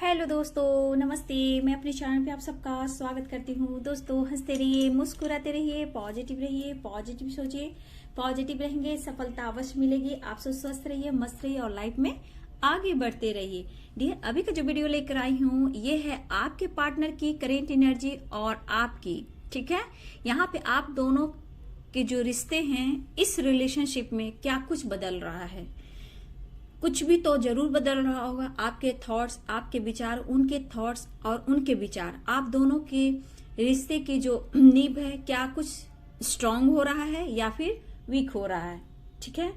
Hello दोस्तों, नमस्ते। मैं अपने चैनल पे आप सबका स्वागत करती हूँ। दोस्तों, हंसते रहिए, मुस्कुराते रहिए, पॉजिटिव रहिए, पॉजिटिव सोचिए। पॉजिटिव रहेंगे, सफलता अवश्य मिलेगी। आप सब स्वस्थ रहिए, मस्त रहिए और लाइफ में आगे बढ़ते रहिए। डियर, अभी का जो वीडियो लेकर आई हूँ ये है आपके पार्टनर की करेंट एनर्जी और आपकी। ठीक है, यहाँ पे आप दोनों के जो रिश्ते हैं, इस रिलेशनशिप में क्या कुछ बदल रहा है। कुछ भी तो जरूर बदल रहा होगा। आपके थॉट्स, आपके विचार, उनके थॉट्स और उनके विचार, आप दोनों के रिश्ते की जो नींव है, क्या कुछ स्ट्रांग हो रहा है या फिर वीक हो रहा है। ठीक है,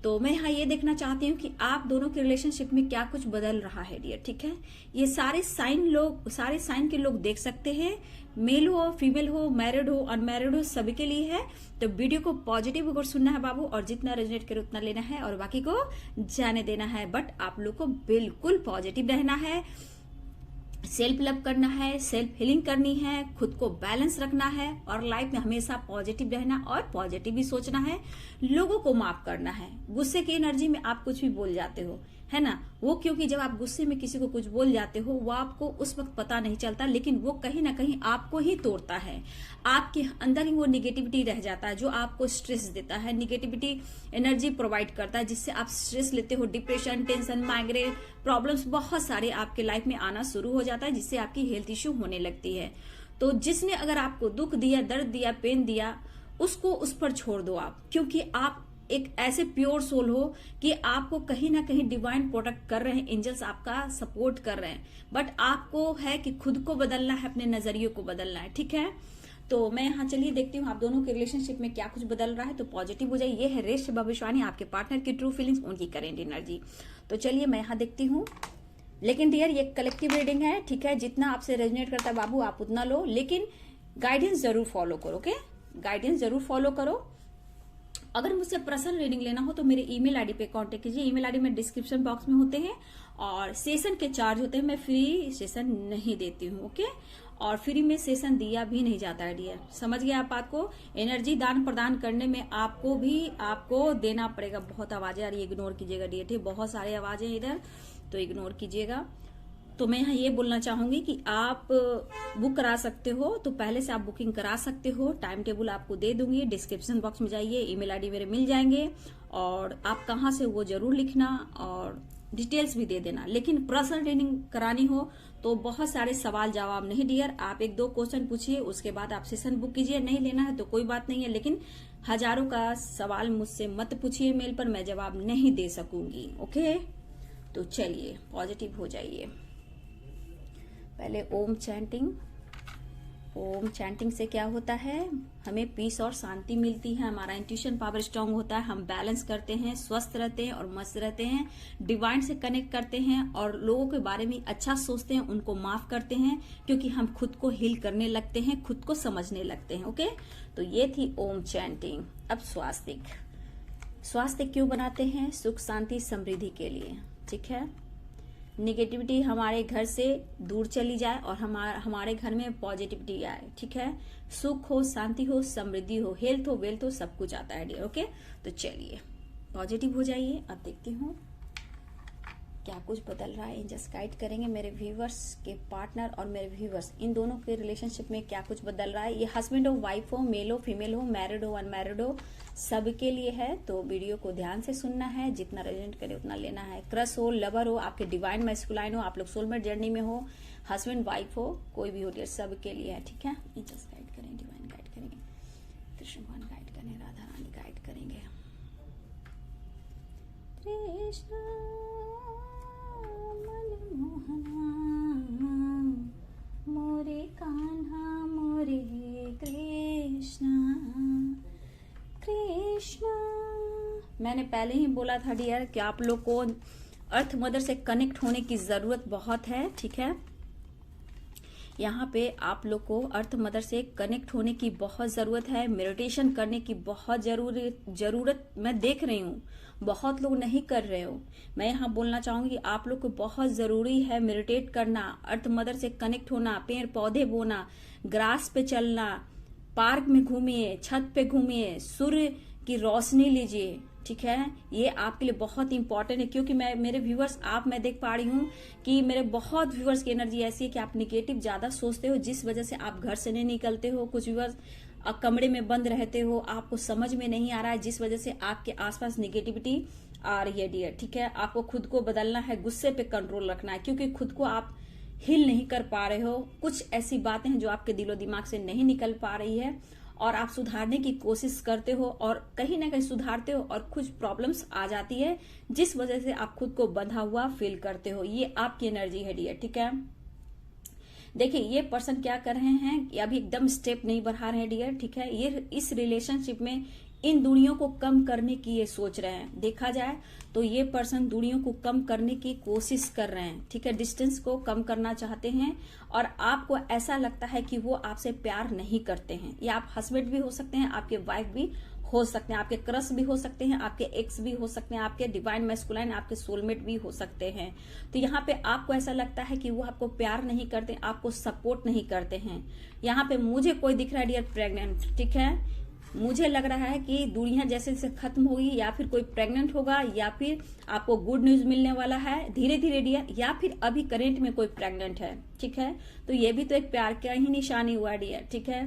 तो मैं यहाँ ये देखना चाहती हूँ कि आप दोनों के रिलेशनशिप में क्या कुछ बदल रहा है डियर। ठीक है, ये सारे साइन के लोग देख सकते हैं। मेल हो, फीमेल हो, मैरिड हो, अनमैरिड हो, सभी के लिए है। तो वीडियो को पॉजिटिव होकर सुनना है बाबू, और जितना रेजोनेट करे उतना लेना है और बाकी को जाने देना है। बट आप लोग को बिल्कुल पॉजिटिव रहना है, सेल्फ लव करना है, सेल्फ हीलिंग करनी है, खुद को बैलेंस रखना है और लाइफ में हमेशा पॉजिटिव रहना और पॉजिटिव भी सोचना है। लोगों को माफ करना है। गुस्से की एनर्जी में आप कुछ भी बोल जाते हो, है ना, वो क्योंकि जब आप गुस्से में किसी को कुछ बोल जाते हो वो आपको उस वक्त पता नहीं चलता, लेकिन वो कहीं ना कहीं आपको ही तोड़ता है। आपके अंदर ही वो निगेटिविटी रह जाता है जो आपको स्ट्रेस देता है, निगेटिविटी एनर्जी प्रोवाइड करता है, जिससे आप स्ट्रेस लेते हो। डिप्रेशन, टेंशन, माइग्रेन प्रॉब्लम्स बहुत सारे आपके लाइफ में आना शुरू हो जाता है, जिससे आपकी हेल्थ इश्यू होने लगती है। तो जिसने अगर आपको दुख दिया, दर्द दिया, पेन दिया, उसको उस पर छोड़ दो आप, क्योंकि आप एक ऐसे प्योर सोल हो कि आपको कहीं ना कहीं डिवाइन प्रोटेक्ट कर रहे हैं, एंजल्स आपका सपोर्ट कर रहे हैं। बट आपको है कि खुद को बदलना है, अपने नजरिए को बदलना है। ठीक है, तो मैं यहाँ चलिए देखती हूँ आप दोनों के रिलेशनशिप में क्या कुछ बदल रहा है। तो पॉजिटिव हो जाइए। ये है रेस्ट भविष्यवाणी, आपके पार्टनर की ट्रू फीलिंग्स, उनकी करेंट एनर्जी। तो चलिए मैं यहाँ देखती हूँ। लेकिन डियर, ये कलेक्टिव रीडिंग है। ठीक है, जितना आपसे रेजोनेट करता है बाबू आप उतना लो, लेकिन गाइडेंस जरूर फॉलो करो। ओके, गाइडेंस जरूर फॉलो करो। अगर मुझसे पर्सनल रीडिंग लेना हो तो मेरे ईमेल आईडी पे कांटेक्ट कीजिए। ईमेल आईडी में डिस्क्रिप्शन बॉक्स में होते हैं और सेशन के चार्ज होते हैं। मैं फ्री सेशन नहीं देती हूँ। ओके, और फ्री में सेशन दिया भी नहीं जाता है डियर। समझ गए आप बात को। एनर्जी दान प्रदान करने में आपको देना पड़ेगा। बहुत आवाजें आ रही है, इग्नोर कीजिएगा डियर। ठीक, बहुत सारी आवाजें इधर, तो इग्नोर कीजिएगा। तो मैं यहाँ ये बोलना चाहूंगी कि आप बुक करा सकते हो, तो पहले से आप बुकिंग करा सकते हो। टाइम टेबल आपको दे दूंगी, डिस्क्रिप्शन बॉक्स में जाइए, ईमेल आईडी मेरे मिल जाएंगे और आप कहाँ से वो जरूर लिखना और डिटेल्स भी दे देना। लेकिन पर्सनल ट्रेनिंग करानी हो तो बहुत सारे सवाल जवाब नहीं डियर, आप 1-2 क्वेश्चन पूछिए, उसके बाद आप सेशन बुक कीजिए। नहीं लेना है तो कोई बात नहीं है, लेकिन हजारों का सवाल मुझसे मत पूछिए मेल पर, मैं जवाब नहीं दे सकूंगी। ओके, तो चलिए पॉजिटिव हो जाइए। पहले ओम चैंटिंग। ओम चैंटिंग से क्या होता है, हमें पीस और शांति मिलती है, हमारा इंट्यूशन पावर स्ट्रांग होता है, हम बैलेंस करते हैं, स्वस्थ रहते हैं और मस्त रहते हैं, डिवाइन से कनेक्ट करते हैं और लोगों के बारे में अच्छा सोचते हैं, उनको माफ करते हैं, क्योंकि हम खुद को हील करने लगते हैं, खुद को समझने लगते हैं। ओके, तो ये थी ओम चैंटिंग। अब स्वास्थ्य क्यों बनाते हैं, सुख शांति समृद्धि के लिए। ठीक है, निगेटिविटी हमारे घर से दूर चली जाए और हमारे घर में पॉजिटिविटी आए। ठीक है, सुख हो, शांति हो, समृद्धि हो, हेल्थ हो, वेल्थ हो, सब कुछ आता है डियर। ओके, तो चलिए पॉजिटिव हो जाइए। अब देखती हूँ क्या कुछ बदल रहा है। एंजल्स गाइड करेंगे मेरे व्यूवर्स के पार्टनर और मेरे व्यूवर्स, इन दोनों के रिलेशनशिप में क्या कुछ बदल रहा है। ये हस्बैंड हो, वाइफ हो, मेल हो, फीमेल हो, मैरिड हो, अनमैरिड हो, सबके लिए है। तो वीडियो को ध्यान से सुनना है, जितना रेजोनेट करे उतना लेना है। क्रश हो, लवर हो, आपके डिवाइन मैस्कुलाइन हो, आप लोग सोलमेट जर्नी में हो, हस्बैंड वाइफ हो, कोई भी हो डियर, सबके लिए है। ठीक है, एंजल्स गाइड करेंगे, डिवाइन गाइड करेंगे, कृष्ण भगवान गाइड करेंगे, राधा रानी गाइड करेंगे। कृष्ण मोरे कान्हा मोरे कृष्णा कृष्णा। मैंने पहले ही बोला था डियर कि आप लोग को अर्थ मदर से कनेक्ट होने की जरूरत बहुत है। ठीक है, यहाँ पे आप लोग को अर्थ मदर से कनेक्ट होने की बहुत जरूरत है, मेडिटेशन करने की बहुत जरूरत मैं देख रही हूँ। बहुत लोग नहीं कर रहे हो। मैं यहाँ बोलना चाहूंगी कि आप लोग को बहुत जरूरी है मेडिटेट करना, अर्थ मदर से कनेक्ट होना, पेड़ पौधे बोना, ग्रास पे चलना, पार्क में घूमिए, छत पे घूमिए, सूर्य की रोशनी लीजिए। ठीक है, ये आपके लिए बहुत इंपॉर्टेंट है, क्योंकि मेरे व्यूअर्स मैं देख पा रही हूँ कि मेरे बहुत व्यूअर्स की एनर्जी ऐसी है कि आप निगेटिव ज्यादा सोचते हो, जिस वजह से आप घर से नहीं निकलते हो। कुछ व्यूअर्स कमरे में बंद रहते हो, आपको समझ में नहीं आ रहा है, जिस वजह से आपके आसपास निगेटिविटी आ रही है डियर। ठीक है, आपको खुद को बदलना है, गुस्से पे कंट्रोल रखना है, क्योंकि खुद को आप हिल नहीं कर पा रहे हो। कुछ ऐसी बातें हैं जो आपके दिलो दिमाग से नहीं निकल पा रही है और आप सुधारने की कोशिश करते हो और कहीं ना कहीं सुधारते हो और कुछ प्रॉब्लम्स आ जाती है, जिस वजह से आप खुद को बंधा हुआ फील करते हो। ये आपकी एनर्जी है डियर। ठीक है, देखिए ये पर्सन क्या कर रहे हैं कि अभी एकदम स्टेप नहीं बढ़ा रहे हैं डियर। ठीक है, ये इस रिलेशनशिप में इन दूरियों को कम करने की ये सोच रहे हैं। देखा जाए तो ये पर्सन दूरियों को कम करने की कोशिश कर रहे हैं। ठीक है, डिस्टेंस को कम करना चाहते हैं और आपको ऐसा लगता है कि वो आपसे प्यार नहीं करते हैं। या आप हस्बैंड भी हो सकते हैं, आपके वाइफ भी हो सकते हैं, आपके क्रश भी हो सकते हैं, आपके एक्स भी हो सकते हैं, आपके डिवाइन मैस्कुलाइन, आपके सोलमेट भी हो सकते हैं। तो यहाँ पे आपको ऐसा लगता है कि वो आपको प्यार नहीं करते, आपको सपोर्ट नहीं करते हैं। यहाँ पे मुझे कोई दिख रहा है डियर प्रेग्नेंट। ठीक है, मुझे लग रहा है कि दूरियां जैसे जैसे खत्म होगी, या फिर कोई प्रेग्नेंट होगा, या फिर आपको गुड न्यूज मिलने वाला है धीरे धीरे डियर, या फिर अभी करेंट में कोई प्रेग्नेंट है। ठीक है, तो ये भी तो एक प्यार का ही निशानी हुआ डियर। ठीक है,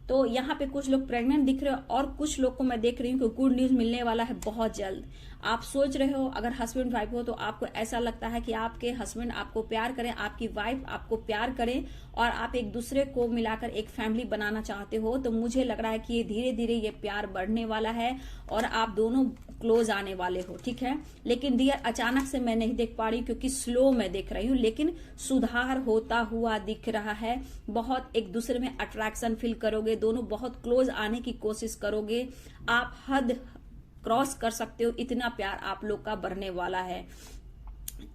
तो यहाँ पे कुछ लोग प्रेग्नेंट दिख रहे हो और कुछ लोग को मैं देख रही हूँ कि गुड न्यूज मिलने वाला है बहुत जल्द। आप सोच रहे हो, अगर हस्बैंड वाइफ हो तो आपको ऐसा लगता है कि आपके हस्बैंड आपको प्यार करें, आपकी वाइफ आपको प्यार करें और आप एक दूसरे को मिलाकर एक फैमिली बनाना चाहते हो। तो मुझे लग रहा है कि ये धीरे धीरे ये प्यार बढ़ने वाला है और आप दोनों क्लोज आने वाले हो। ठीक है, लेकिन डियर अचानक से मैं नहीं देख पा रही, क्योंकि स्लो मैं देख रही हूँ, लेकिन सुधार होता हुआ दिख रहा है। बहुत एक दूसरे में अट्रैक्शन फील करोगे, दोनों बहुत क्लोज आने की कोशिश करोगे, आप हद क्रॉस कर सकते हो, इतना प्यार आप लोग का बढ़ने वाला है।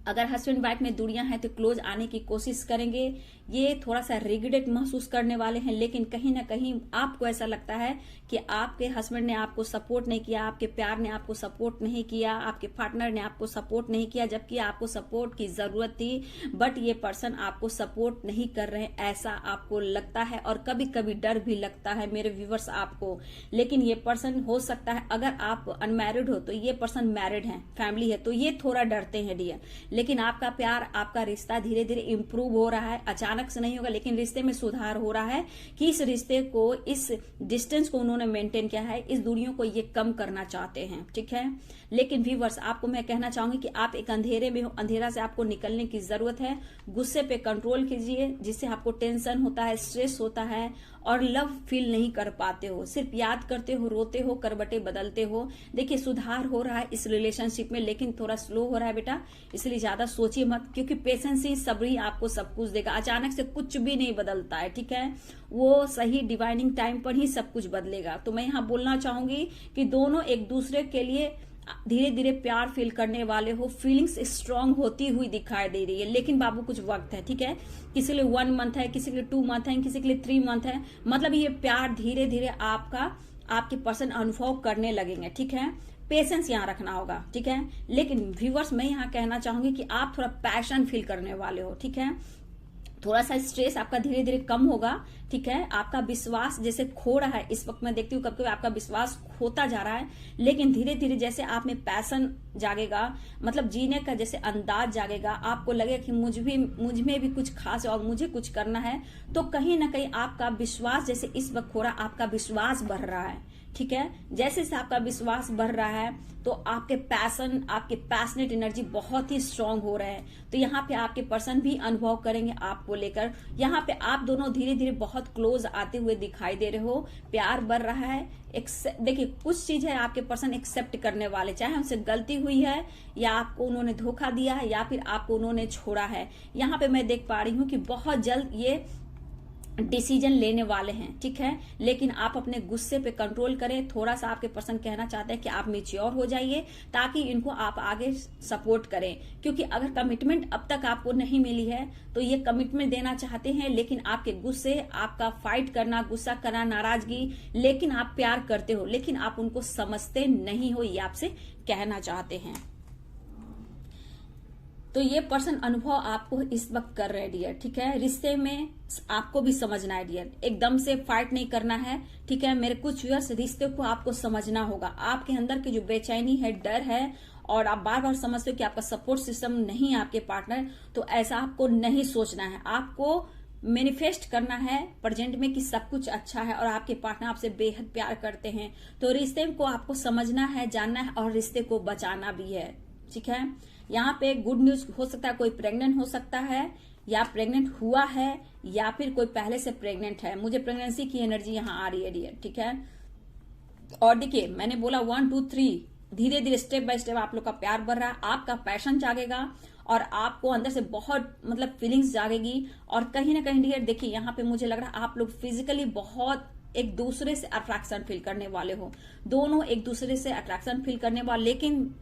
अगर हस्बैंड वाइफ में दूरियां हैं तो क्लोज आने की कोशिश करेंगे। ये थोड़ा सा रिग्रेट महसूस करने वाले हैं, लेकिन कहीं ना कहीं आपको ऐसा लगता है कि आपके हस्बैंड ने आपको सपोर्ट नहीं किया, आपके प्यार ने आपको सपोर्ट नहीं किया, आपके पार्टनर ने आपको सपोर्ट नहीं किया, जबकि आपको सपोर्ट की जरूरत थी। बट ये पर्सन आपको सपोर्ट नहीं कर रहे, ऐसा आपको लगता है और कभी कभी डर भी लगता है मेरे व्यूवर्स आपको। लेकिन ये पर्सन हो सकता है, अगर आप अनमैरिड हो तो ये पर्सन मैरिड है, फैमिली है, तो ये थोड़ा डरते हैं डियर। लेकिन आपका प्यार, आपका रिश्ता धीरे धीरे इंप्रूव हो रहा है, अचानक से नहीं होगा, लेकिन रिश्ते में सुधार हो रहा है कि इस रिश्ते को, इस डिस्टेंस को उन्होंने मेंटेन किया है, इस दूरियों को ये कम करना चाहते हैं। ठीक है, लेकिन व्यूअर्स आपको मैं कहना चाहूंगी कि आप एक अंधेरे में हो, अंधेरा से आपको निकलने की जरूरत है। गुस्से पे कंट्रोल कीजिए, जिससे आपको टेंशन होता है, स्ट्रेस होता है और लव फील नहीं कर पाते हो, सिर्फ याद करते हो, रोते हो, करवटें बदलते हो। देखिए सुधार हो रहा है इस रिलेशनशिप में, लेकिन थोड़ा स्लो हो रहा है बेटा, इसलिए ज्यादा सोचिए मत, क्योंकि पेशेंस ही सब्र ही आपको सब कुछ देगा। अचानक से कुछ भी नहीं बदलता है। ठीक है, वो सही डिवाइनिंग टाइम पर ही सब कुछ बदलेगा। तो मैं यहाँ बोलना चाहूंगी कि दोनों एक दूसरे के लिए धीरे धीरे प्यार फील करने वाले हो, फीलिंग्स स्ट्रांग होती हुई दिखाई दे रही है। लेकिन बाबू कुछ वक्त है। ठीक है, किसी के लिए 1 मंथ है, किसी के लिए 2 मंथ है, किसी के लिए 3 मंथ है। मतलब ये प्यार धीरे धीरे आपके पर्सन अनुभव करने लगेंगे। ठीक है, पेशेंस यहाँ रखना होगा। ठीक है, लेकिन व्यूअर्स मैं यहाँ कहना चाहूंगी कि आप थोड़ा पैशन फील करने वाले हो। ठीक है, थोड़ा सा स्ट्रेस आपका धीरे धीरे कम होगा। ठीक है, आपका विश्वास जैसे खो रहा है, इस वक्त मैं देखती हूँ कभी कभी आपका विश्वास खोता जा रहा है, लेकिन धीरे धीरे जैसे आप में पैशन जागेगा, मतलब जीने का जैसे अंदाज जागेगा, आपको लगेगा कि मुझ में भी कुछ खास है और मुझे कुछ करना है, तो कहीं ना कहीं आपका विश्वास जैसे इस वक्त हो रहा है, आपका विश्वास बढ़ रहा है। ठीक है, जैसे जैसे आपका विश्वास बढ़ रहा है तो आपके पैशन, आपके पैशनेट एनर्जी बहुत ही स्ट्रांग हो रहे हैं। तो यहाँ पे आपके पर्सन भी अनुभव करेंगे आपको लेकर। यहाँ पे आप दोनों धीरे धीरे बहुत क्लोज आते हुए दिखाई दे रहे हो, प्यार बढ़ रहा है। देखिए कुछ चीज है आपके पर्सन एक्सेप्ट करने वाले, चाहे उनसे गलती हुई है या आपको उन्होंने धोखा दिया है या फिर आपको उन्होंने छोड़ा है। यहाँ पे मैं देख पा रही हूँ कि बहुत जल्द ये डिसीजन लेने वाले हैं। ठीक है, लेकिन आप अपने गुस्से पे कंट्रोल करें। थोड़ा सा आपके पर्सन कहना चाहते हैं कि आप मैच्योर हो जाइए, ताकि इनको आप आगे सपोर्ट करें, क्योंकि अगर कमिटमेंट अब तक आपको नहीं मिली है तो ये कमिटमेंट देना चाहते हैं, लेकिन आपके गुस्से, आपका फाइट करना, गुस्सा करना, नाराजगी, लेकिन आप प्यार करते हो, लेकिन आप उनको समझते नहीं हो, ये आपसे कहना चाहते हैं। तो ये पर्सन अनुभव आपको इस वक्त कर रहे हैं डियर, ठीक है। रिश्ते में आपको भी समझना है डियर, एकदम से फाइट नहीं करना है, ठीक है। मेरे कुछ व्यूअर्स, रिश्ते को आपको समझना होगा। आपके अंदर की जो बेचैनी है, डर है, और आप बार बार समझते हो कि आपका सपोर्ट सिस्टम नहीं है आपके पार्टनर, तो ऐसा आपको नहीं सोचना है। आपको मैनिफेस्ट करना है प्रेजेंट में कि सब कुछ अच्छा है और आपके पार्टनर आपसे बेहद प्यार करते हैं। तो रिश्ते को आपको समझना है, जानना है और रिश्ते को बचाना भी है, ठीक है। यहाँ पे गुड न्यूज हो सकता है, कोई प्रेग्नेंट हो सकता है या प्रेग्नेंट हुआ है या फिर कोई पहले से प्रेग्नेंट है। मुझे प्रेगनेंसी की एनर्जी यहाँ आ रही है डियर, ठीक है। और देखिए मैंने बोला 1 2 3, धीरे धीरे स्टेप बाय स्टेप आप लोग का प्यार बढ़ रहा है, आपका पैशन जागेगा और आपको अंदर से बहुत मतलब फीलिंग्स जागेगी। और कहीं ना कहीं डियर देखिए यहाँ पे मुझे लग रहा है आप लोग फिजिकली बहुत एक दूसरे से अट्रैक्शन फील करने वाले हो, दोनों एक दूसरे से अट्रैक्शन फील करने वाले। लेकिन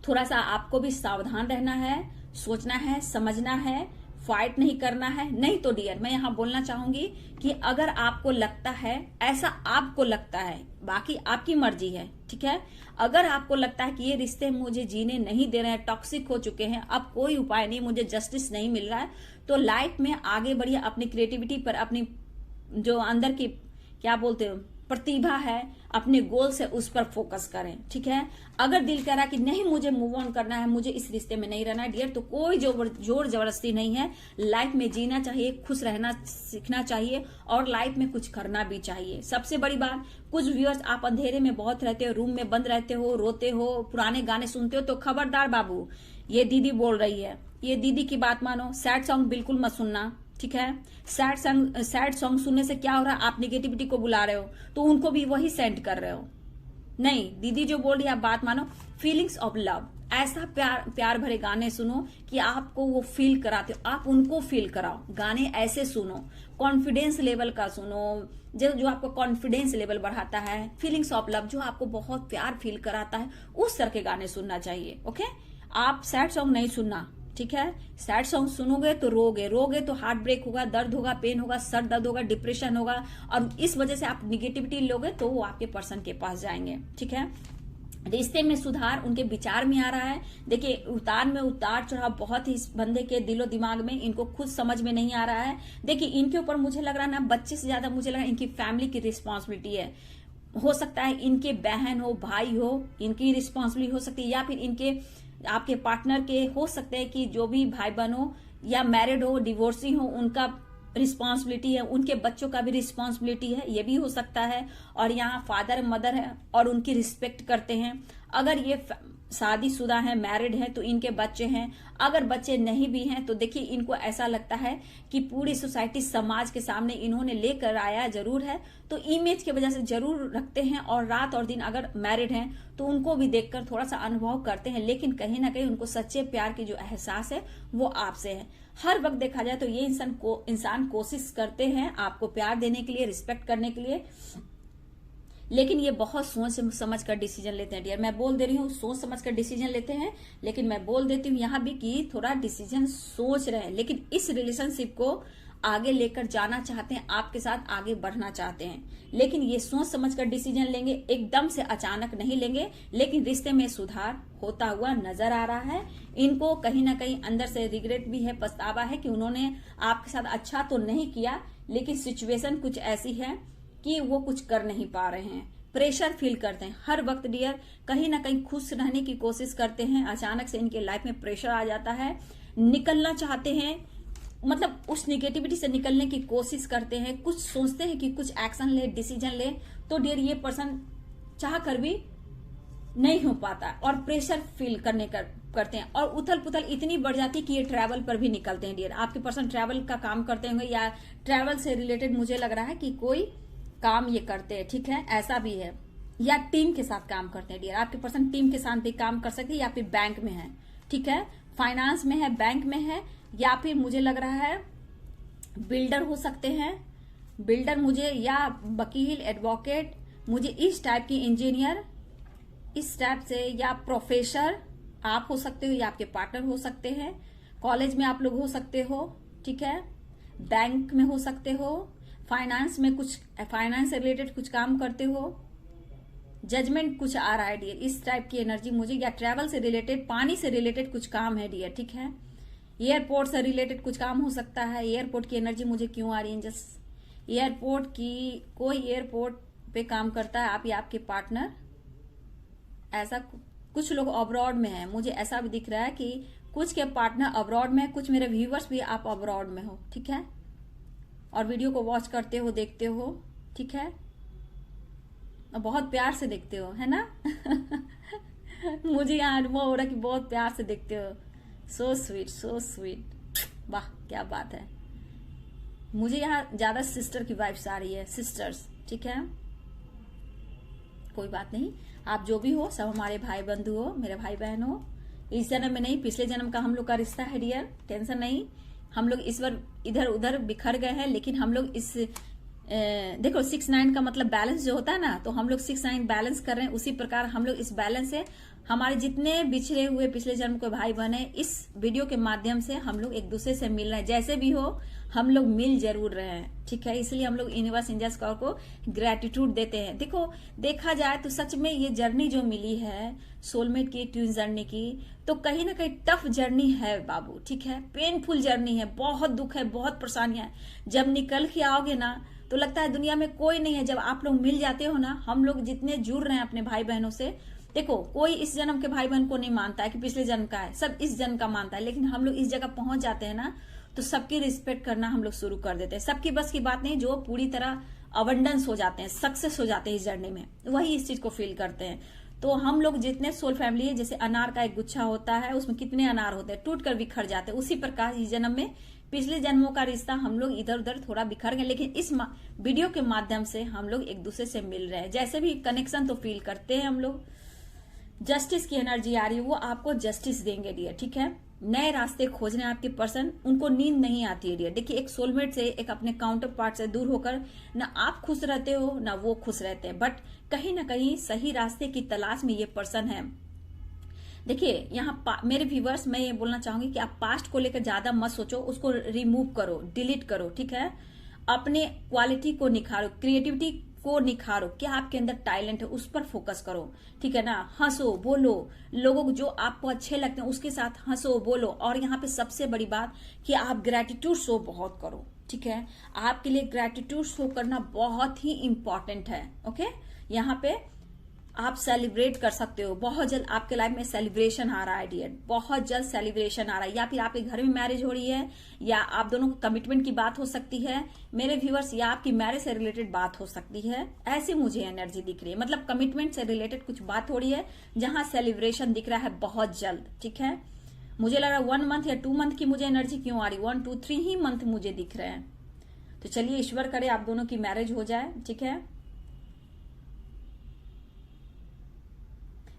थोड़ा सा आपको भी सावधान रहना है, सोचना है, समझना है, फाइट नहीं करना है। नहीं तो डियर मैं यहाँ बोलना चाहूंगी कि अगर आपको लगता है, ऐसा आपको लगता है, बाकी आपकी मर्जी है, ठीक है। अगर आपको लगता है कि ये रिश्ते मुझे जीने नहीं दे रहे हैं, टॉक्सिक हो चुके हैं, अब कोई उपाय नहीं, मुझे जस्टिस नहीं मिल रहा है, तो लाइफ में आगे बढ़िए, अपनी क्रिएटिविटी पर, अपनी जो अंदर की क्या बोलते हो प्रतिभा है, अपने गोल से उस पर फोकस करें, ठीक है। अगर दिल कह रहा है कि नहीं मुझे मूव ऑन करना है, मुझे इस रिश्ते में नहीं रहना है डियर, तो कोई जोर जबरदस्ती नहीं है। लाइफ में जीना चाहिए, खुश रहना सीखना चाहिए और लाइफ में कुछ करना भी चाहिए। सबसे बड़ी बात, कुछ व्यूअर्स आप अंधेरे में बहुत रहते हो, रूम में बंद रहते हो, रोते हो, पुराने गाने सुनते हो, तो खबरदार बाबू, ये दीदी बोल रही है, ये दीदी की बात मानो। सैड सॉन्ग बिल्कुल मत सुनना, ठीक है। सैड सॉन्ग सुनने से क्या हो रहा है, आप निगेटिविटी को बुला रहे हो, तो उनको भी वही सेंड कर रहे हो। नहीं, दीदी जो बोल रही है आप बात मानो। फीलिंग्स ऑफ लव, ऐसा प्यार भरे गाने सुनो कि आपको वो फील कराते हो, आप उनको फील कराओ। गाने ऐसे सुनो, कॉन्फिडेंस लेवल का सुनो, जो आपको कॉन्फिडेंस लेवल बढ़ाता है। फीलिंग्स ऑफ लव जो आपको बहुत प्यार फील कराता है, उस तरह के गाने सुनना चाहिए, ओके। आप सैड सॉन्ग नहीं सुनना, ठीक है। सैड सॉन्ग सुनोगे तो रोगे तो हार्ट ब्रेक होगा, दर्द होगा, पेन होगा, सर दर्द होगा, डिप्रेशन होगा, और इस वजह से आप निगेटिविटी लोगे तो वो आपके पर्सन के पास जाएंगे, ठीक है। रिश्ते में सुधार उनके विचार में आ रहा है। देखिए उतार चढ़ाव बहुत ही इस बंदे के दिलो दिमाग में, इनको खुद समझ में नहीं आ रहा है। देखिए इनके ऊपर मुझे लग रहा है ना, बच्चे से ज्यादा मुझे लग रहा है इनकी फैमिली की रिस्पॉन्सिबिलिटी है। हो सकता है इनके बहन हो, भाई हो, इनकी रिस्पॉन्सिबिलिटी हो सकती है, या फिर इनके आपके पार्टनर के हो सकते हैं कि जो भी भाई बहन हो या मैरिड हो, डिवोर्सी हो, उनका रिस्पॉन्सिबिलिटी है, उनके बच्चों का भी रिस्पॉन्सिबिलिटी है, ये भी हो सकता है। और यहाँ फादर मदर है और उनकी रिस्पेक्ट करते हैं। अगर ये शादीशुदा है, मैरिड है, तो इनके बच्चे हैं। अगर बच्चे नहीं भी हैं तो देखिए इनको ऐसा लगता है कि पूरी सोसाइटी, समाज के सामने इन्होंने लेकर आया जरूर है, तो इमेज की वजह से जरूर रखते हैं। और रात और दिन अगर मैरिड हैं तो उनको भी देखकर थोड़ा सा अनुभव करते हैं, लेकिन कहीं ना कहीं उनको सच्चे प्यार की जो एहसास है वो आपसे है। हर वक्त देखा जाए तो ये इंसान कोशिश करते हैं आपको प्यार देने के लिए, रिस्पेक्ट करने के लिए, लेकिन ये बहुत सोच समझ कर डिसीजन लेते हैं डियर। मैं बोल दे रही हूँ सोच समझ कर डिसीजन लेते हैं, लेकिन मैं बोल देती हूँ यहाँ भी कि थोड़ा डिसीजन सोच रहे हैं, लेकिन इस रिलेशनशिप को आगे लेकर जाना चाहते हैं, आपके साथ आगे बढ़ना चाहते हैं। लेकिन ये सोच समझ कर डिसीजन लेंगे, एकदम से अचानक नहीं लेंगे। लेकिन रिश्ते में सुधार होता हुआ नजर आ रहा है। इनको कहीं ना कहीं अंदर से रिग्रेट भी है, पछतावा है कि उन्होंने आपके साथ अच्छा तो नहीं किया, लेकिन सिचुएशन कुछ ऐसी है कि वो कुछ कर नहीं पा रहे हैं। प्रेशर फील करते हैं हर वक्त डियर, कहीं ना कहीं खुश रहने की कोशिश करते हैं, अचानक से इनके लाइफ में प्रेशर आ जाता है, निकलना चाहते हैं, मतलब उस निगेटिविटी से निकलने की कोशिश करते हैं, कुछ सोचते हैं कि कुछ एक्शन ले, डिसीजन ले, तो डियर ये पर्सन चाह कर भी नहीं हो पाता और प्रेशर फील करते हैं। और उथल पुथल इतनी बढ़ जाती है कि ये ट्रैवल पर भी निकलते हैं डियर। आपके पर्सन ट्रैवल का काम करते होंगे या ट्रैवल से रिलेटेड मुझे लग रहा है कि कोई काम ये करते हैं, ठीक है, ऐसा भी है। या टीम के साथ काम करते हैं डियर, आपके पर्सन टीम के साथ भी काम कर सकते हैं, या फिर बैंक में है, ठीक है, फाइनेंस में है, बैंक में है, या फिर मुझे लग रहा है बिल्डर हो सकते हैं, बिल्डर मुझे, या वकील, एडवोकेट, मुझे इस टाइप की, इंजीनियर, इस टाइप से, या प्रोफेसर आप हो सकते हो, या आपके पार्टनर हो सकते हैं, कॉलेज में आप लोग हो सकते हो, ठीक है, बैंक में हो सकते हो, फाइनेंस में कुछ, फाइनेंस से रिलेटेड कुछ काम करते हो, जजमेंट कुछ आ रहा है डियर, इस टाइप की एनर्जी मुझे, या ट्रैवल से रिलेटेड, पानी से रिलेटेड कुछ काम है डियर, ठीक है। एयरपोर्ट से रिलेटेड कुछ काम हो सकता है। एयरपोर्ट की एनर्जी मुझे क्यों आ रही है, जस्ट एयरपोर्ट की, कोई एयरपोर्ट पे काम करता है, आप या आपके पार्टनर, ऐसा कुछ लोग अब्रॉड में है, मुझे ऐसा भी दिख रहा है कि कुछ के पार्टनर अब्रॉड में है, कुछ मेरे व्यूवर्स भी आप अब्रॉड में हो, ठीक है, और वीडियो को वॉच करते हो, देखते हो, ठीक है, और बहुत प्यार से देखते हो, है ना। मुझे यहाँ अनुभव हो रहा है कि बहुत प्यार से देखते हो। सो स्वीट, सो स्वीट, वाह क्या बात है। मुझे यहाँ ज्यादा सिस्टर की वाइब्स आ रही है, सिस्टर्स, ठीक है। कोई बात नहीं, आप जो भी हो, सब हमारे भाई बंधु हो, मेरे भाई बहन हो। इस जन्म में नहीं, पिछले जन्म का हम लोग का रिश्ता है डियर, टेंशन नहीं। हम लोग इस बार इधर उधर बिखर गए हैं, लेकिन हम लोग इस देखो 6-9 का मतलब बैलेंस जो होता है ना, तो हम लोग 6-9 बैलेंस कर रहे हैं। उसी प्रकार हम लोग इस बैलेंस से, हमारे जितने बिछड़े हुए पिछले जन्म के भाई बहन है, इस वीडियो के माध्यम से हम लोग एक दूसरे से मिल रहे हैं। जैसे भी हो हम लोग मिल जरूर रहे हैं, ठीक है। इसलिए हम लोग यूनिवर्स इंडिया स्क्वायर को ग्रेटिट्यूड देते हैं। देखो देखा जाए तो सच में ये जर्नी जो मिली है सोलमेट की, ट्विन जर्नी की, तो कहीं ना कहीं टफ जर्नी है बाबू, ठीक है, पेनफुल जर्नी है, बहुत दुख है, बहुत परेशानियां है। जब निकल के आओगे ना तो लगता है दुनिया में कोई नहीं है। जब आप लोग मिल जाते हो ना, हम लोग जितने जुड़ रहे हैं अपने भाई बहनों से, देखो कोई इस जन्म के भाई बहन को नहीं मानता है कि पिछले जन्म का है, सब इस जन्म का मानता है। लेकिन हम लोग इस जगह पहुंच जाते हैं ना, तो सबकी रिस्पेक्ट करना हम लोग शुरू कर देते हैं। सबकी बस की बात नहीं, जो पूरी तरह अबंडेंस हो जाते हैं, सक्सेस हो जाते हैं इस जर्नी में, वही इस चीज को फील करते हैं। तो हम लोग जितने सोल फैमिली है, जैसे अनार का एक गुच्छा होता है, उसमें कितने अनार होते हैं, टूट कर बिखर जाते हैं, उसी प्रकार इस जन्म में पिछले जन्मों का रिश्ता हम लोग इधर उधर थोड़ा बिखर गए, लेकिन इस वीडियो के माध्यम से हम लोग एक दूसरे से मिल रहे हैं। जैसे भी कनेक्शन तो फील करते हैं हम लोग। जस्टिस की एनर्जी आ रही है, वो आपको जस्टिस देंगे डियर, ठीक है। नए रास्ते खोज रहे हैं आपके पर्सन, उनको नींद नहीं आती है डियर। देखिए एक सोलमेट से, एक अपने काउंटर पार्ट से दूर होकर ना आप खुश रहते हो ना वो खुश रहते हैं, बट कहीं ना कहीं सही रास्ते की तलाश में ये पर्सन है। देखिए यहाँ मेरे व्यूवर्स, मैं ये बोलना चाहूंगी कि आप पास्ट को लेकर ज्यादा मत सोचो, उसको रिमूव करो, डिलीट करो, ठीक है। अपने क्वालिटी को निखारो, क्रिएटिविटी को निखारो, क्या आपके अंदर टैलेंट है उस पर फोकस करो, ठीक है ना। हंसो बोलो, लोगों को जो आपको अच्छे लगते हैं उसके साथ हंसो बोलो। और यहाँ पे सबसे बड़ी बात कि आप ग्रेटिट्यूड शो बहुत करो, ठीक है। आपके लिए ग्रेटिट्यूड शो करना बहुत ही इंपॉर्टेंट है, ओके। यहाँ पे आप सेलिब्रेट कर सकते हो। बहुत जल्द आपके लाइफ में सेलिब्रेशन आ रहा है डियर, बहुत जल्द सेलिब्रेशन आ रहा है। या फिर आपके घर में मैरिज हो रही है, या आप दोनों को कमिटमेंट की बात हो सकती है मेरे व्यूअर्स, या आपकी मैरिज से रिलेटेड बात हो सकती है। ऐसी मुझे एनर्जी दिख रही है, मतलब कमिटमेंट से रिलेटेड कुछ बात हो रही है जहां सेलिब्रेशन दिख रहा है बहुत जल्द, ठीक है। मुझे लग रहा है 1 मंथ या 2 मंथ की मुझे एनर्जी क्यों आ रही, 1, 2, 3 ही मंथ मुझे दिख रहे हैं। तो चलिए ईश्वर करे आप दोनों की मैरिज हो जाए, ठीक है।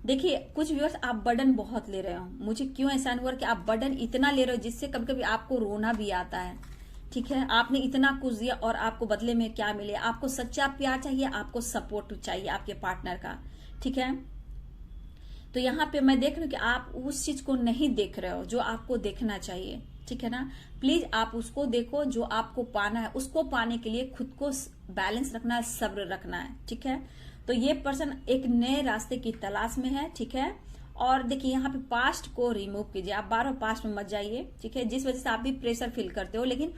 देखिए कुछ व्यूअर्स आप बर्डन बहुत ले रहे हो, मुझे क्यों ऐसा अनुभव कि आप बर्डन इतना ले रहे हो जिससे कभी कभी आपको रोना भी आता है, ठीक है। आपने इतना कुछ दिया और आपको बदले में क्या मिले। आपको सच्चा प्यार चाहिए, आपको सपोर्ट चाहिए आपके पार्टनर का, ठीक है। तो यहाँ पे मैं देख रही हूँ कि आप उस चीज को नहीं देख रहे हो जो आपको देखना चाहिए, ठीक है ना। प्लीज आप उसको देखो जो आपको पाना है। उसको पाने के लिए खुद को बैलेंस रखना है, सब्र रखना है, ठीक है। तो ये पर्सन एक नए रास्ते की तलाश में है, ठीक है। और देखिए यहाँ पे पास्ट को रिमूव कीजिए, आप बार बार पास्ट में मत जाइए, ठीक है, जिस वजह से आप भी प्रेशर फील करते हो। लेकिन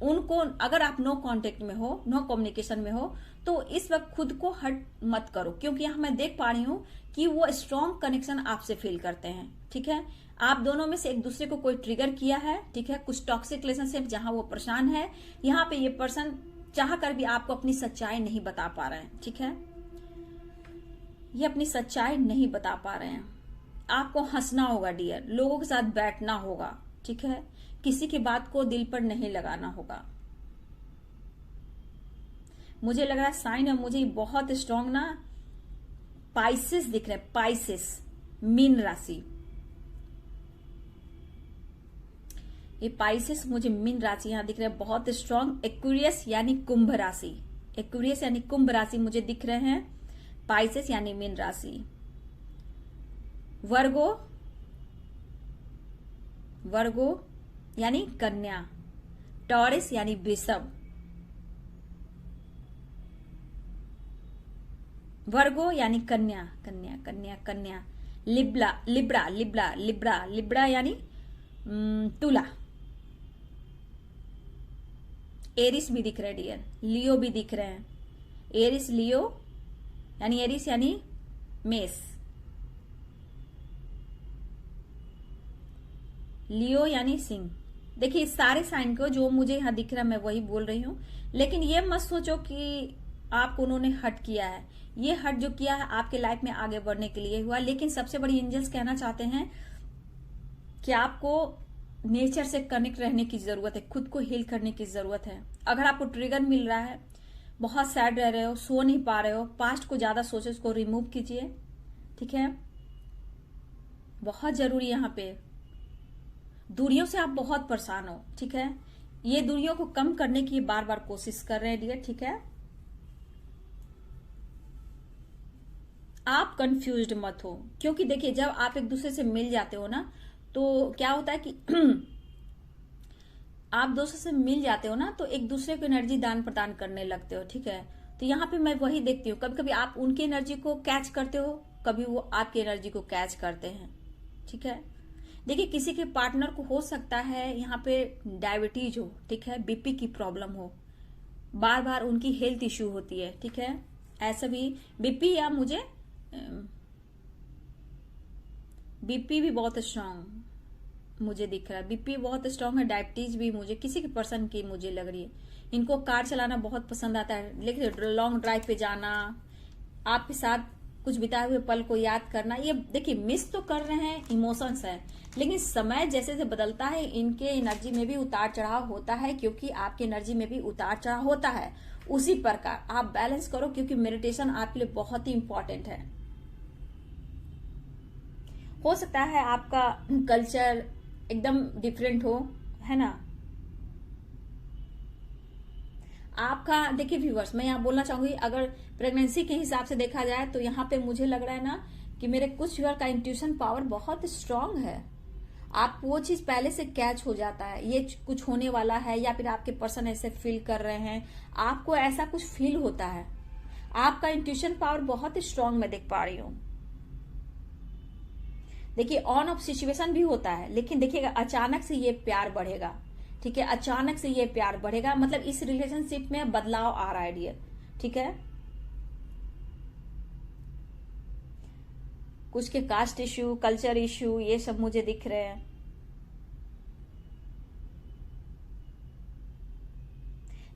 उनको अगर आप नो कांटेक्ट में हो, नो कम्युनिकेशन में हो, तो इस वक्त खुद को हर्ट मत करो, क्योंकि यहाँ मैं देख पा रही हूँ कि वो स्ट्रॉन्ग कनेक्शन आपसे फील करते हैं, ठीक है। आप दोनों में से एक दूसरे को कोई ट्रिगर किया है, ठीक है, कुछ टॉक्सिक रिलेशनशिप जहां वो परेशान है। यहाँ पे ये पर्सन चाह कर भी आपको अपनी सच्चाई नहीं बता पा रहे हैं, ठीक है। ये अपनी सच्चाई नहीं बता पा रहे हैं। आपको हंसना होगा डियर, लोगों के साथ बैठना होगा, ठीक है, किसी की बात को दिल पर नहीं लगाना होगा। मुझे लग रहा है साइन है, मुझे बहुत स्ट्रांग ना पाइसेस दिख रहा है, पाइसेस, मीन राशि। ये पाइसेस मुझे मीन राशि यहां दिख रहा है बहुत स्ट्रांग। एक्वेरियस यानी कुंभ राशि, एक्वेरियस यानी कुंभ राशि मुझे दिख रहे हैं। पाइसेस यानी मीन राशि। वर्गो, वर्गो यानी कन्या। टॉरस यानी वृषभ। वर्गो यानी कन्या, कन्या कन्या कन्या। Libra Libra Libra Libra Libra यानी तुला। एरिस भी दिख रहा है डियर, लियो भी दिख रहे हैं। एरिस लियो यानी एरिस यानी मेष, लियो यानी सिंह। देखिए इस सारे साइन को जो मुझे यहाँ दिख रहा है मैं वही बोल रही हूँ, लेकिन ये मत सोचो कि आपको उन्होंने हट किया है। ये हट जो किया है आपके लाइफ में आगे बढ़ने के लिए हुआ, लेकिन सबसे बड़ी एंजल्स कहना चाहते हैं कि आपको नेचर से कनेक्ट रहने की जरूरत है, खुद को हील करने की जरूरत है। अगर आपको ट्रिगर मिल रहा है, बहुत सैड रह रहे हो, सो नहीं पा रहे हो, पास्ट को ज्यादा सोचे, उसको रिमूव कीजिए, ठीक है। बहुत जरूरी यहाँ पे दूरियों से आप बहुत परेशान हो, ठीक है। ये दूरियों को कम करने की बार बार कोशिश कर रहे हैं डियर, ठीक है। आप कंफ्यूज्ड मत हो, क्योंकि देखिए जब आप एक दूसरे से मिल जाते हो ना तो क्या होता है कि आप दोस्तों से मिल जाते हो ना तो एक दूसरे को एनर्जी दान प्रदान करने लगते हो, ठीक है। तो यहाँ पे मैं वही देखती हूँ, कभी कभी आप उनकी एनर्जी को कैच करते हो, कभी वो आपकी एनर्जी को कैच करते हैं, ठीक है। देखिए किसी के पार्टनर को हो सकता है यहाँ पे डायबिटीज हो, ठीक है, बीपी की प्रॉब्लम हो, बार बार उनकी हेल्थ इश्यू होती है, ठीक है। ऐसा भी बीपी या मुझे बीपी भी बहुत स्ट्रांग मुझे दिख रहा है, बीपी बहुत स्ट्रांग है, डायबिटीज भी मुझे किसी के पर्सन की मुझे लग रही है। इनको कार चलाना बहुत पसंद आता है, लेकिन लॉन्ग ड्राइव पे जाना, आपके साथ कुछ बिताए हुए पल को याद करना, ये देखिए मिस तो कर रहे हैं, इमोशंस है, लेकिन समय जैसे जैसे बदलता है इनके एनर्जी में भी उतार चढ़ाव होता है, क्योंकि आपकी एनर्जी में भी उतार चढ़ाव होता है। उसी प्रकार आप बैलेंस करो, क्योंकि मेडिटेशन आपके लिए बहुत ही इंपॉर्टेंट है। हो सकता है आपका कल्चर एकदम डिफरेंट हो, है ना। आपका देखिए व्यूअर्स, मैं यहाँ बोलना चाहूंगी, अगर प्रेगनेंसी के हिसाब से देखा जाए तो यहाँ पे मुझे लग रहा है ना कि मेरे कुछ व्यूअर का इंट्यूशन पावर बहुत स्ट्रांग है। आप वो चीज पहले से कैच हो जाता है, ये कुछ होने वाला है, या फिर आपके पर्सन ऐसे फील कर रहे हैं, आपको ऐसा कुछ फील होता है। आपका इंट्यूशन पावर बहुत स्ट्रांग मैं देख पा रही हूँ। देखिए ऑन ऑफ सिचुएशन भी होता है, लेकिन देखिएगा अचानक से ये प्यार बढ़ेगा, ठीक है। अचानक से ये प्यार बढ़ेगा, मतलब इस रिलेशनशिप में बदलाव आ रहा है डियर, ठीक है। कुछ के कास्ट इश्यू, कल्चर इश्यू, ये सब मुझे दिख रहे हैं।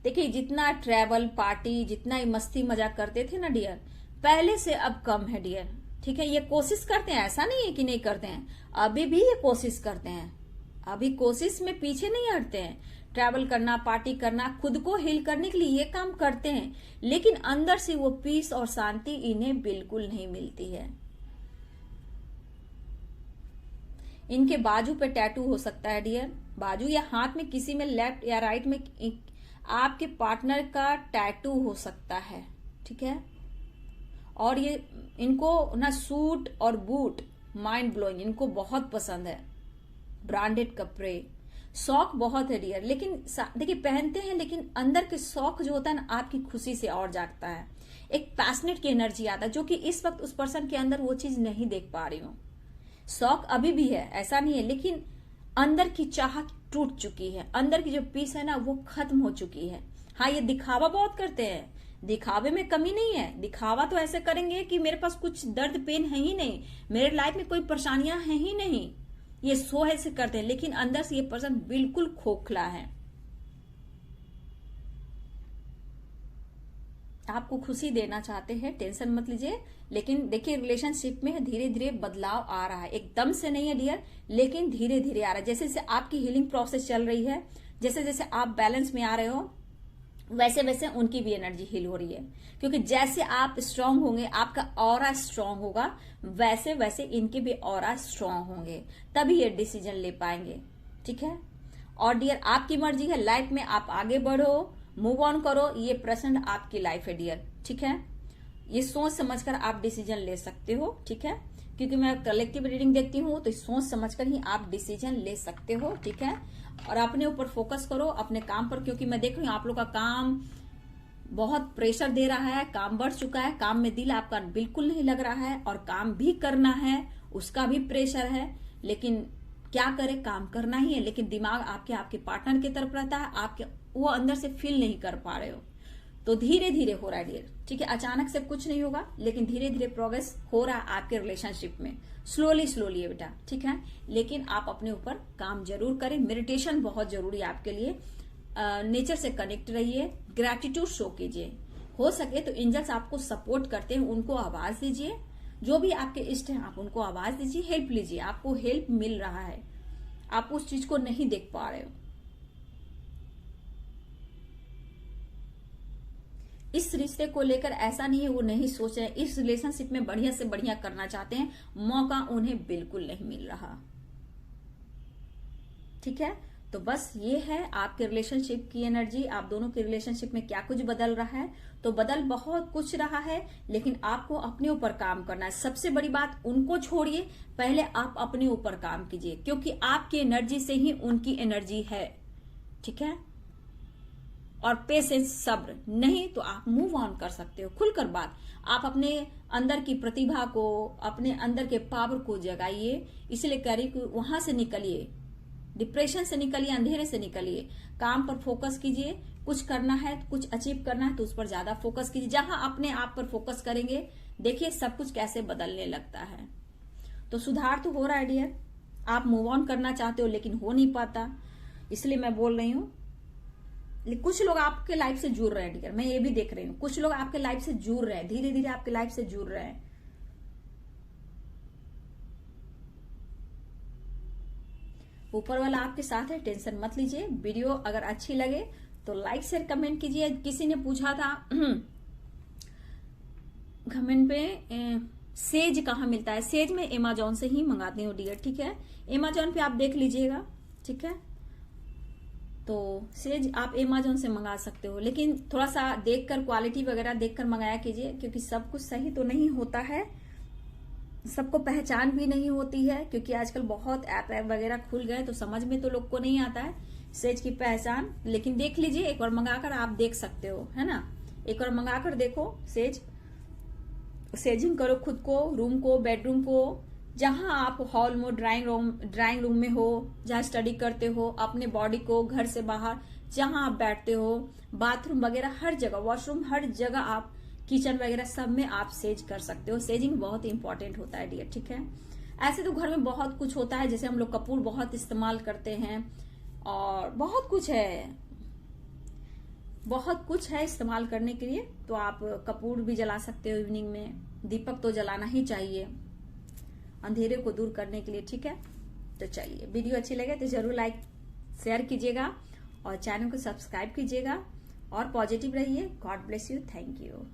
देखिए जितना ट्रैवल पार्टी, जितना मस्ती मजाक करते थे ना डियर, पहले से अब कम है डियर, ठीक है। ये कोशिश करते हैं, ऐसा नहीं है कि नहीं करते हैं, अभी भी ये कोशिश करते हैं, अभी कोशिश में पीछे नहीं हटते हैं। ट्रैवल करना, पार्टी करना, खुद को हील करने के लिए ये काम करते हैं, लेकिन अंदर से वो पीस और शांति इन्हें बिल्कुल नहीं मिलती है। इनके बाजू पे टैटू हो सकता है डियर, बाजू या हाथ में, किसी में लेफ्ट या राइट में आपके पार्टनर का टैटू हो सकता है, ठीक है। और ये इनको ना सूट और बूट माइंड ब्लोइंग इनको बहुत पसंद है, ब्रांडेड कपड़े, शौक बहुत है डियर। लेकिन देखिए पहनते हैं, लेकिन अंदर के शौक जो होता है ना आपकी खुशी से और जागता है, एक पैशनेट की एनर्जी आता है, जो कि इस वक्त उस पर्सन के अंदर वो चीज नहीं देख पा रही हूँ। शौक अभी भी है, ऐसा नहीं है, लेकिन अंदर की चाहत टूट चुकी है, अंदर की जो पीस है ना वो खत्म हो चुकी है। हाँ ये दिखावा बहुत करते हैं, दिखावे में कमी नहीं है, दिखावा तो ऐसे करेंगे कि मेरे पास कुछ दर्द पेन है ही नहीं, मेरे लाइफ में कोई परेशानियां हैं ही नहीं, ये सो ऐसे करते हैं, लेकिन अंदर से ये पर्सन बिल्कुल खोखला है। आपको खुशी देना चाहते हैं, टेंशन मत लीजिए, लेकिन देखिए रिलेशनशिप में धीरे धीरे बदलाव आ रहा है, एकदम से नहीं है डियर, लेकिन धीरे धीरे आ रहा है। जैसे जैसे आपकी हीलिंग प्रोसेस चल रही है, जैसे जैसे आप बैलेंस में आ रहे हो, वैसे वैसे उनकी भी एनर्जी हील हो रही है, क्योंकि जैसे आप स्ट्रांग होंगे, आपका ऑरा स्ट्रांग होगा, वैसे वैसे इनके भी ऑरा स्ट्रांग होंगे, तभी ये डिसीजन ले पाएंगे, ठीक है। और डियर आपकी मर्जी है, लाइफ में आप आगे बढ़ो, मूव ऑन करो, ये प्रेजेंट आपकी लाइफ है डियर, ठीक है। ये सोच समझकर आप डिसीजन ले सकते हो, ठीक है, क्योंकि मैं कलेक्टिव रीडिंग देखती हूँ तो सोच समझकर ही आप डिसीजन ले सकते हो, ठीक है। और अपने ऊपर फोकस करो, अपने काम पर, क्योंकि मैं देख रही हूँ आप लोग का काम बहुत प्रेशर दे रहा है, काम बढ़ चुका है, काम में दिल आपका बिल्कुल नहीं लग रहा है और काम भी करना है, उसका भी प्रेशर है, लेकिन क्या करें, काम करना ही है, लेकिन दिमाग आपके पार्टनर की तरफ रहता है, आपके वो अंदर से फील नहीं कर पा रहे हो। तो धीरे धीरे हो रहा है डियर, ठीक है, अचानक से कुछ नहीं होगा, लेकिन धीरे धीरे प्रोग्रेस हो रहा है आपके रिलेशनशिप में, स्लोली है बेटा, ठीक है। लेकिन आप अपने ऊपर काम जरूर करें, मेडिटेशन बहुत जरूरी है आपके लिए, नेचर से कनेक्ट रहिए, ग्रैटिट्यूड शो कीजिए, हो सके तो एंजल्स आपको सपोर्ट करते हैं, उनको आवाज दीजिए, जो भी आपके इष्ट हैं आप उनको आवाज दीजिए, हेल्प लीजिए, आपको हेल्प मिल रहा है, आप उस चीज को नहीं देख पा रहे हो। इस रिश्ते को लेकर ऐसा नहीं है वो नहीं सोच रहे, इस रिलेशनशिप में बढ़िया से बढ़िया करना चाहते हैं, मौका उन्हें बिल्कुल नहीं मिल रहा, ठीक है। तो बस ये है आपके रिलेशनशिप की एनर्जी, आप दोनों के रिलेशनशिप में क्या कुछ बदल रहा है, तो बदल बहुत कुछ रहा है, लेकिन आपको अपने ऊपर काम करना है। सबसे बड़ी बात, उनको छोड़िए, पहले आप अपने ऊपर काम कीजिए, क्योंकि आपकी एनर्जी से ही उनकी एनर्जी है, ठीक है। और पेशेंस, सब्र, नहीं तो आप मूव ऑन कर सकते हो, खुलकर बात, आप अपने अंदर की प्रतिभा को, अपने अंदर के पावर को जगाइए, इसलिए कह रही कि वहां से निकलिए, डिप्रेशन से निकलिए, अंधेरे से निकलिए, काम पर फोकस कीजिए, कुछ करना है, कुछ अचीव करना है तो उस पर ज्यादा फोकस कीजिए। जहां अपने आप पर फोकस करेंगे, देखिए सब कुछ कैसे बदलने लगता है। तो सुधार तो हो रहा है डियर, आप मूव ऑन करना चाहते हो लेकिन हो नहीं पाता, इसलिए मैं बोल रही हूँ। कुछ लोग आपके लाइफ से जुड़ रहे हैं डियर, मैं ये भी देख रही हूँ, कुछ लोग आपके लाइफ से जुड़ रहे हैं, धीरे धीरे आपके लाइफ से जुड़ रहे हैं। ऊपर वाला आपके साथ है, टेंशन मत लीजिए। वीडियो अगर अच्छी लगे तो लाइक शेयर कमेंट कीजिए। किसी ने पूछा था कमेंट पे सेज कहाँ मिलता है, सेज में अमेजोन से ही मंगाती हूँ डियर, ठीक है, अमेजोन पे आप देख लीजिएगा, ठीक है। तो सेज आप अमेजोन से मंगा सकते हो, लेकिन थोड़ा सा देखकर, क्वालिटी वगैरह देखकर मंगाया कीजिए, क्योंकि सब कुछ सही तो नहीं होता है, सबको पहचान भी नहीं होती है, क्योंकि आजकल बहुत ऐप वगैरह खुल गए, तो समझ में तो लोग को नहीं आता है सेज की पहचान। लेकिन देख लीजिए, एक बार मंगाकर आप देख सकते हो, है ना, एक बार मंगाकर देखो, सेजिंग करो खुद को, रूम को, बेडरूम को, जहां आप हॉल में, ड्राइंग रूम में हो, जहां स्टडी करते हो, अपने बॉडी को, घर से बाहर जहां आप बैठते हो, बाथरूम वगैरह हर जगह, वॉशरूम हर जगह, आप किचन वगैरह सब में आप सेज कर सकते हो। सेजिंग बहुत इंपॉर्टेंट होता है डियर, ठीक है। ऐसे तो घर में बहुत कुछ होता है, जैसे हम लोग कपूर बहुत इस्तेमाल करते हैं, और बहुत कुछ है इस्तेमाल करने के लिए, तो आप कपूर भी जला सकते हो इवनिंग में, दीपक तो जलाना ही चाहिए अंधेरे को दूर करने के लिए, ठीक है। तो चलिए, वीडियो अच्छी लगे तो जरूर लाइक शेयर कीजिएगा और चैनल को सब्सक्राइब कीजिएगा, और पॉजिटिव रहिए। God bless you, thank you.